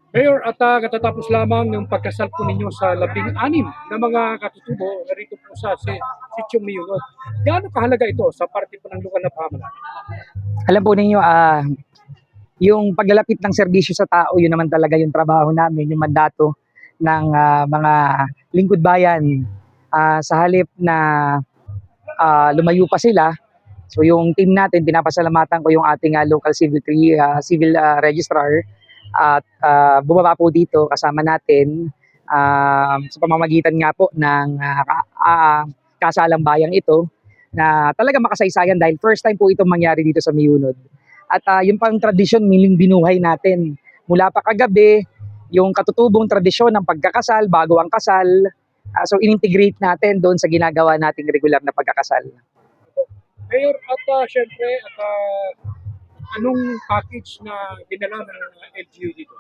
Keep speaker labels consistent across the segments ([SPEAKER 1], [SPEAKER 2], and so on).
[SPEAKER 1] Mayor, at katatapos lamang ng pagkasal po ninyo sa 16 na mga katutubo rito po sa Sitio Miyunod. Gaano kahalaga ito sa parte po ng lokal na pamahalaan?
[SPEAKER 2] Alam po ninyo, yung paglalapit ng serbisyo sa tao, yun naman talaga yung trabaho namin, yung mandato ng mga lingkod bayan. Sa halip na lumayo pa sila, so yung team natin, pinapasalamatan ko yung ating local civil registrar at bumaba po dito kasama natin sa pamamagitan nga po ng kasalang bayang ito na talaga makasaysayan dahil first time po itong mangyari dito sa Miyunod. At yung pang tradisyon, miling binuhay natin. Mula pa kagabi, yung katutubong tradisyon ng pagkakasal, bago ang kasal, so in-integrate natin doon sa ginagawa nating regular na pagkakasal.
[SPEAKER 1] Mayor, at syempre, at anong package na dinala ng LGU dito?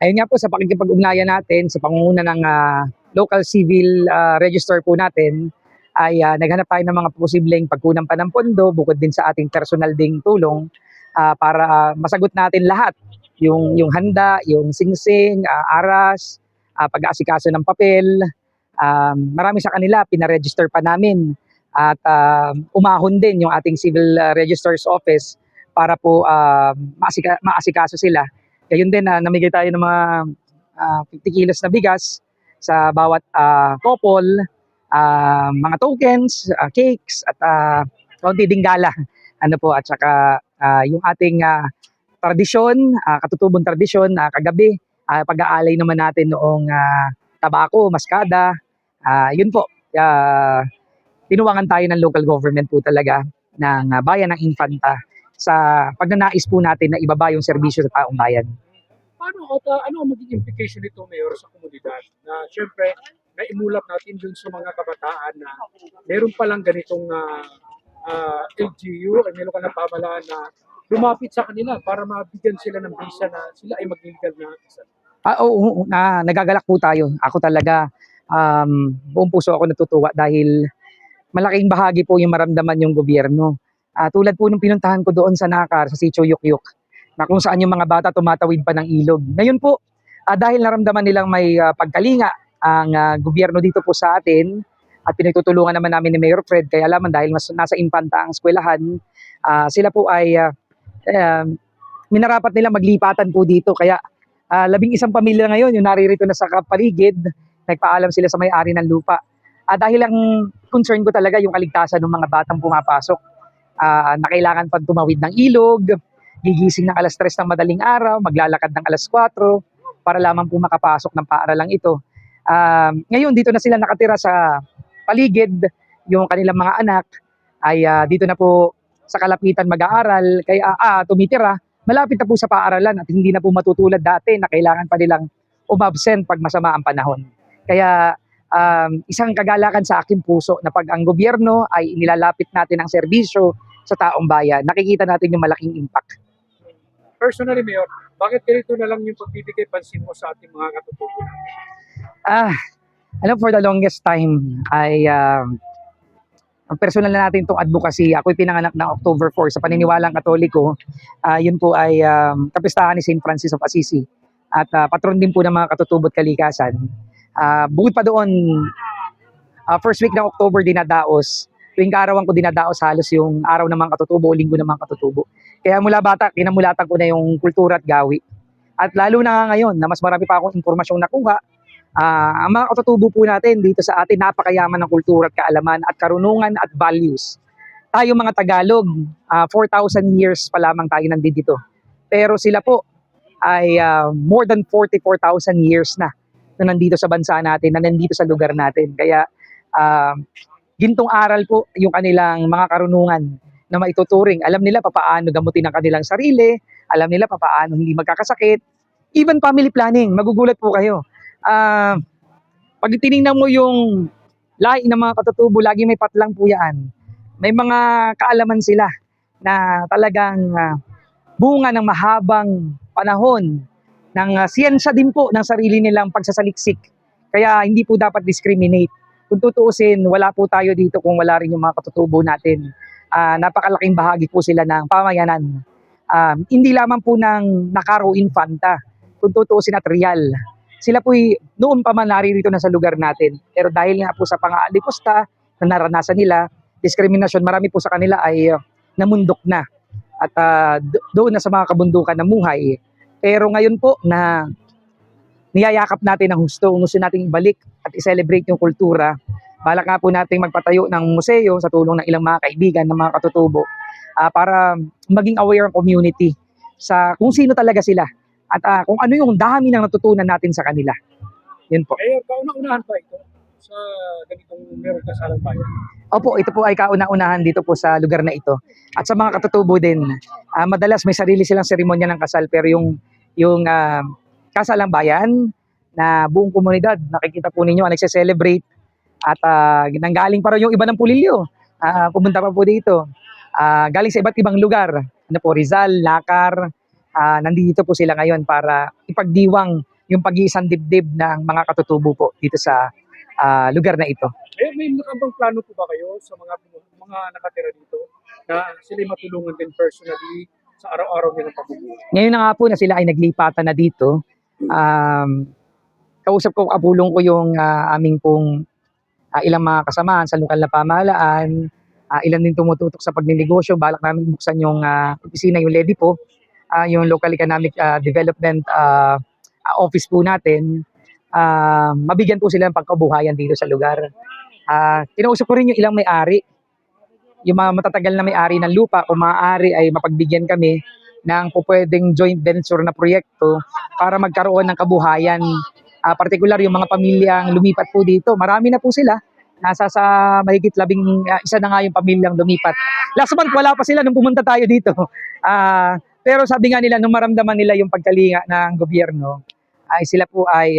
[SPEAKER 2] Ayun nga po sa pakikipag-ugnayan natin sa pangunguna ng local civil register po natin ay naghanap tayo ng mga posibleng pagkunan pa ng pondo bukod din sa ating personal ding tulong para masagot natin lahat yung handa, yung singsing, aras, pag-aasikaso ng papel. Marami sa kanila pinaregister pa namin at umahon din yung ating civil register's office para po maasikaso sila. Gayon din namigay tayo ng mga 50 kilos na bigas sa bawat couple, mga tokens, cakes at kaunti ding gala. Ano po at saka yung ating tradisyon, katutubong tradisyon kagabi, pag-aalay naman natin noong tabako, maskada. Yun po, tinuwangan tayo ng local government po talaga ng bayan ng Infanta sa pagnanais po natin na ibaba yung serbisyo sa taong bayan.
[SPEAKER 1] Paano at ano ang magiging implication nito, Mayor, sa komunidad? Na syempre, naimulap natin dun sa mga kabataan na meron palang ganitong LGU ay may lokal na pamahalaan na lumapit sa kanila para mabigyan sila ng visa na sila ay mag-legal na kasal.
[SPEAKER 2] Oo, nagagalak po tayo. Ako talaga, buong puso ako natutuwa dahil malaking bahagi po yung maramdaman yung gobyerno. Tulad po nung pinuntahan ko doon sa Nakar, sa Sitio Yukyuk, na kung saan yung mga bata tumatawid pa ng ilog. Ngayon po, dahil naramdaman nilang may pagkalinga ang gobyerno dito po sa atin, at pinagtutulungan naman namin ni Mayor Fred, kaya alaman dahil nasa Infanta ang eskwelahan, sila po ay minarapat nila maglipatan po dito. Kaya 11 pamilya ngayon yung naririto na sa paligid, nagpaalam sila sa may-ari ng lupa. Dahil ang concern ko talaga yung kaligtasan ng mga batang pumapasok na kailangan pang tumawid ng ilog, gigising ng alas 3 ng madaling araw, maglalakad ng alas 4 para lamang po makapasok ng paaralang ito. Ngayon dito na sila nakatira sa paligid, yung kanilang mga anak ay dito na po sa kalapitan mag-aaral, kaya tumitira, malapit na po sa paaralan at hindi na po matutulad dati na kailangan pa nilang umabsent pag masama ang panahon. Kaya isang kagalakan sa aking puso na pag ang gobyerno ay inilalapit natin ang serbisyo sa taong bayan, nakikita natin yung malaking impact.
[SPEAKER 1] Personally, Mayor, bakit ganito na lang yung pagbibigay pansin mo sa ating mga katutubo?
[SPEAKER 2] Alam, for the longest time ay ang personal na natin itong advocacy. Ako'y pinanganak ng October 4 sa paniniwalang Katoliko. Yun po ay kapistahan ni St. Francis of Assisi at patron din po ng mga katutubot kalikasan. Bukod pa doon, first week ng October dinadaos. Tuwing kaarawan ko dinadaos halos yung araw ng mga katutubo o linggo ng mga katutubo. Kaya mula bata, kinamulatan ko na yung kultura at gawi. At lalo na ngayon na mas marami pa akong impormasyong nakuha, ang mga katutubo po natin dito sa atin, napakayaman ng kultura at kaalaman at karunungan at values. Tayo mga Tagalog, 4,000 years pa lamang tayo nandito. Pero sila po ay more than 44,000 years na nandito sa bansa natin, na nandito sa lugar natin. Kaya gintong aral po yung kanilang mga karunungan na maituturing. Alam nila paano gamutin ang kanilang sarili, alam nila paano hindi magkakasakit, even family planning. Magugulat po kayo. Pag tinignan mo yung lahi ng mga katutubo, lagi may patlang po yan. May mga kaalaman sila na talagang bunga ng mahabang panahon ng siyensya din po ng sarili nilang pagsasaliksik. Kaya hindi po dapat discriminate. Kung tutuusin, wala po tayo dito kung wala rin yung mga katutubo natin. Napakalaking bahagi po sila ng pamayanan. Hindi lamang po ng Nakaro Infanta, kung tutuusin at real. Sila po'y noon pa man naririto na sa lugar natin. Pero dahil nga po sa pang-aalipusta na naranasan nila, diskriminasyon, marami po sa kanila ay namundok na. At doon na sa mga kabundukan namuhay. Pero ngayon po na niyayakap natin ang gusto nating ibalik at i-celebrate yung kultura. Balak nga po nating magpatayo ng museo sa tulong ng ilang mga kaibigan, ng mga katutubo, para maging aware ang community sa kung sino talaga sila at kung ano yung dami ng natutunan natin sa kanila. Yun po.
[SPEAKER 1] Mayor, kauna-unahan ba ito sa ganitong meron kasalang bayan?
[SPEAKER 2] Opo, ito po ay kauna-unahan dito po sa lugar na ito. At sa mga katutubo din, madalas may sarili silang seremonya ng kasal pero yung kasalang bayan na buong komunidad, nakikita po ninyo, nagse-celebrate at nanggaling pa rin yung iba ng Pulilyo. Pumunta pa po dito. Galing sa iba't ibang lugar. Ano po, Rizal, Lakar, nandito po sila ngayon para ipagdiwang yung pag-iisang dibdib ng mga katutubo po dito sa lugar na ito.
[SPEAKER 1] Mayor, may nakabang plano po ba kayo sa mga nakatira dito na sila matulungan din personally sa araw-araw nilang pamumuhay?
[SPEAKER 2] Ngayon na nga po na sila ay naglipatan na dito, kausap ko, kapulong ko yung aming pong ilang mga kasamahan sa lokal na pamahalaan, ilan din tumututok sa pagninegosyo. Balak namin buksan yung opisina, yung LEDI po, yung Local Economic Development Office po natin. Mabigyan po sila ng pagkabuhayan dito sa lugar. Kinausap ko rin yung ilang may-ari, yung mga matatagal na may-ari ng lupa, kung maaari ay mapagbigyan kami ng pwedeng joint venture na proyekto para magkaroon ng kabuhayan. Partikular yung mga pamilyang lumipat po dito. Marami na po sila. Nasa sa mahigit 11 isa na nga yung pamilyang lumipat. Last month wala pa sila nung pumunta tayo dito. Pero sabi nga nila nung maramdaman nila yung pagkalinga ng gobyerno, ay sila po ay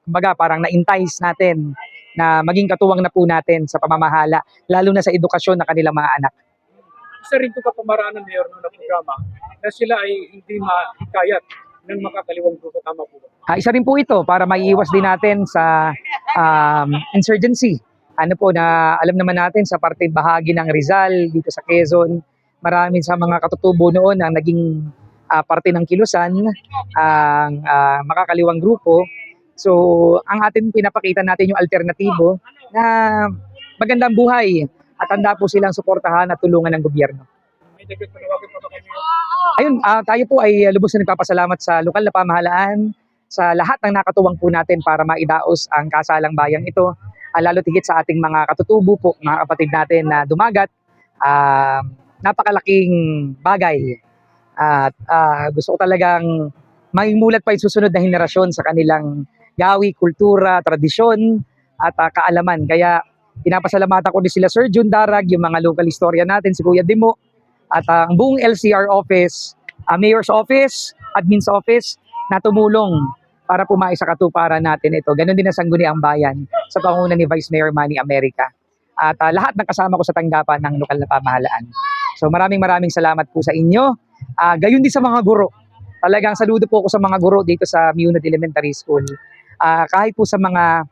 [SPEAKER 2] kumbaga parang na-entice natin na maging katuwang na po natin sa pamamahala, lalo na sa edukasyon ng kanilang mga anak.
[SPEAKER 1] Isa rin ito kapamaraan ng mayor na programa na sila ay hindi mahikayat ng makakaliwang grupo. Tama po ba?
[SPEAKER 2] Isa rin po ito para maiiwas din natin sa insurgency. Ano po na alam naman natin sa parte bahagi ng Rizal, dito sa Quezon, marami sa mga katutubo noon ang naging parte ng kilusan, ang makakaliwang grupo. So, ang atin pinapakita natin yung alternatibo na magandang buhay at handa po silang suportahan at tulungan ng gobyerno.
[SPEAKER 1] May dagdag panawagan pa ba kayo?
[SPEAKER 2] Ayun, tayo po ay lubos na nagpapasalamat sa lokal na pamahalaan, sa lahat ng nakatuwang po natin para maidaos ang kasalang bayang ito, lalo tigit sa ating mga katutubo po, mga kapatid natin na dumagat. Napakalaking bagay at gusto ko talagang maimulat pa yung susunod na henerasyon sa kanilang gawi, kultura, tradisyon at kaalaman. Kaya pinapasalamatan ko din sila Sir Jun Darag, yung mga local historian natin, si Kuya Dimo, at ang buong LCR office, Mayor's office, Admin's office, na tumulong para pumaisa sa katuparan natin ito. Ganon din ang sangguniang bayan sa pangunguna ni Vice Mayor Manny America. At lahat ng kasama ko sa tanggapan ng lokal na pamahalaan. So maraming salamat po sa inyo. Gayon din sa mga guro. Talagang saludo po ako sa mga guro dito sa Miunod Elementary School. Kahit po sa mga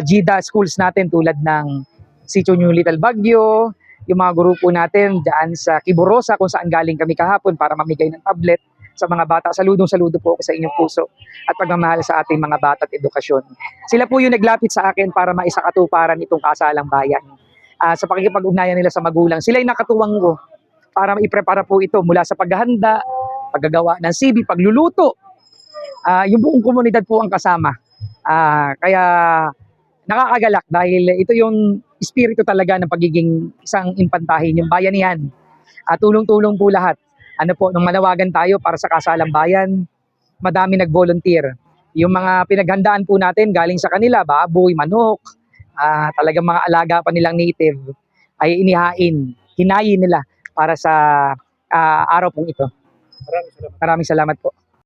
[SPEAKER 2] GIDA schools natin tulad ng Sitio New Little Baguio, yung mga guro po natin dyan sa Quiborosa kung saan galing kami kahapon para mamigay ng tablet sa mga bata. Saludo po ako sa inyong puso at pagmamahal sa ating mga bata at edukasyon. Sila po yung naglapit sa akin para maisakatuparan itong kasalang bayan. Sa pakikipag-ugnayan nila sa magulang, sila yung nakatuwang ko para maiprepara po ito mula sa paghahanda, paggagawa ng CB, pagluluto. Yung buong komunidad po ang kasama. Kaya nakakagalak dahil ito yung espiritu talaga ng pagiging isang impantahin, yung bayanihan. Tulong-tulong po lahat. Ano po, nung manawagan tayo para sa kasalang bayan, madami nag-volunteer. Yung mga pinaghandaan po natin galing sa kanila, baboy, manok, talagang mga alaga pa nilang native, ay hinayin nila para sa araw pong ito.
[SPEAKER 1] Maraming salamat.
[SPEAKER 2] Maraming salamat po.